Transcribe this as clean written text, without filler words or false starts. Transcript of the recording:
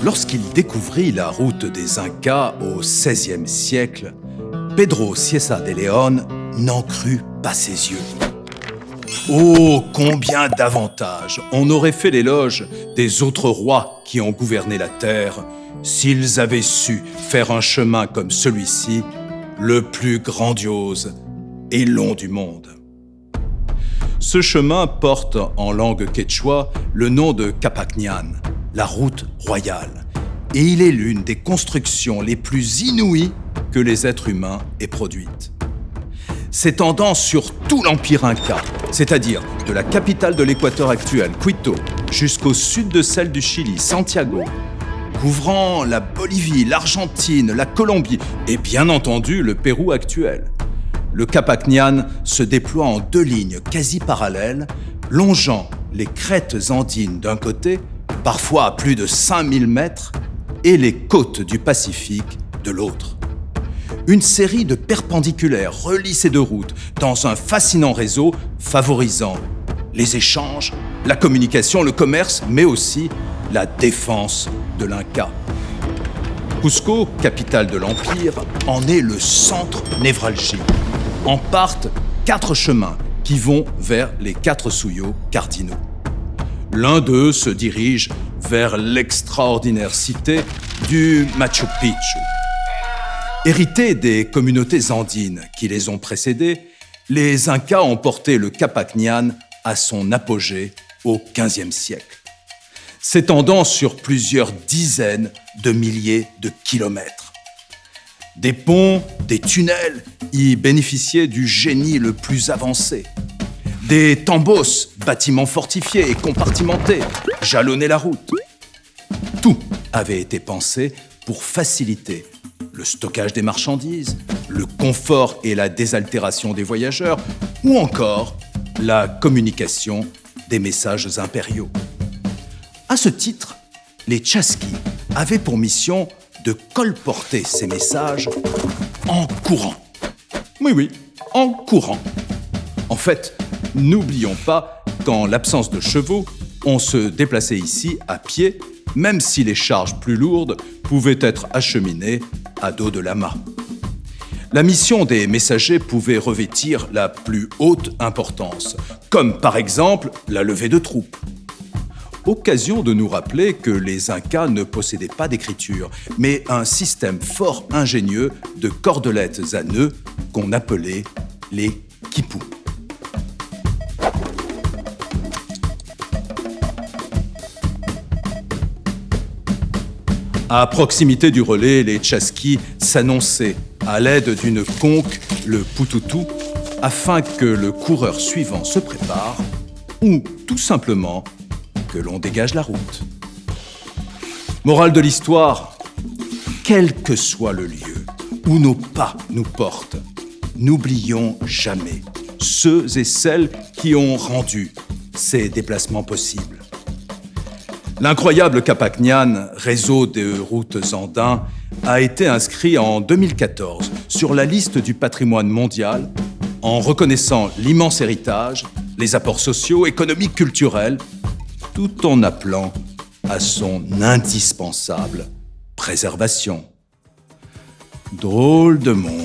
Lorsqu'il découvrit la route des Incas au XVIe siècle, Pedro Cieza de León n'en crut pas ses yeux. Oh, combien d'avantages on aurait fait l'éloge des autres rois qui ont gouverné la terre s'ils avaient su faire un chemin comme celui-ci, le plus grandiose et long du monde. Ce chemin porte en langue quechua le nom de Capacñán, la route royale, et il est l'une des constructions les plus inouïes que les êtres humains aient produites. S'étendant sur tout l'empire Inca, c'est-à-dire de la capitale de l'Équateur actuelle, Quito, jusqu'au sud de celle du Chili, Santiago, couvrant la Bolivie, l'Argentine, la Colombie et bien entendu le Pérou actuel. Le Capacñán se déploie en 2 lignes quasi parallèles, longeant les crêtes andines d'un côté, parfois à plus de 5000 mètres, et les côtes du Pacifique de l'autre. Une série de perpendiculaires relie ces 2 routes dans un fascinant réseau favorisant les échanges, la communication, le commerce, mais aussi la défense de l'Inca. Cusco, capitale de l'Empire, en est le centre névralgique. En partent 4 chemins qui vont vers les 4 suyos cardinaux. L'un d'eux se dirige vers l'extraordinaire cité du Machu Picchu. Hérités des communautés andines qui les ont précédés, les Incas ont porté le Capacñán à son apogée au XVe siècle, s'étendant sur plusieurs dizaines de milliers de kilomètres. Des ponts, des tunnels y bénéficiaient du génie le plus avancé. Des tambos, bâtiments fortifiés et compartimentés, jalonnaient la route. Tout avait été pensé pour faciliter le stockage des marchandises, le confort et la désaltération des voyageurs, ou encore la communication des messages impériaux. À ce titre, les Chasquis avaient pour mission de colporter ces messages en courant. Oui, en courant. En fait, n'oublions pas qu'en l'absence de chevaux, on se déplaçait ici à pied, même si les charges plus lourdes pouvaient être acheminées à dos de lama. La mission des messagers pouvait revêtir la plus haute importance, comme par exemple la levée de troupes. Occasion de nous rappeler que les Incas ne possédaient pas d'écriture, mais un système fort ingénieux de cordelettes à nœuds qu'on appelait les quipus. À proximité du relais, les Chasquis s'annonçaient à l'aide d'une conque, le pututu, afin que le coureur suivant se prépare, ou tout simplement que l'on dégage la route. Morale de l'histoire, quel que soit le lieu où nos pas nous portent, n'oublions jamais ceux et celles qui ont rendu ces déplacements possibles. L'incroyable Capacñán, réseau de routes andins, a été inscrit en 2014 sur la liste du patrimoine mondial en reconnaissant l'immense héritage, les apports sociaux, économiques, culturels, tout en appelant à son indispensable préservation. Drôle de monde.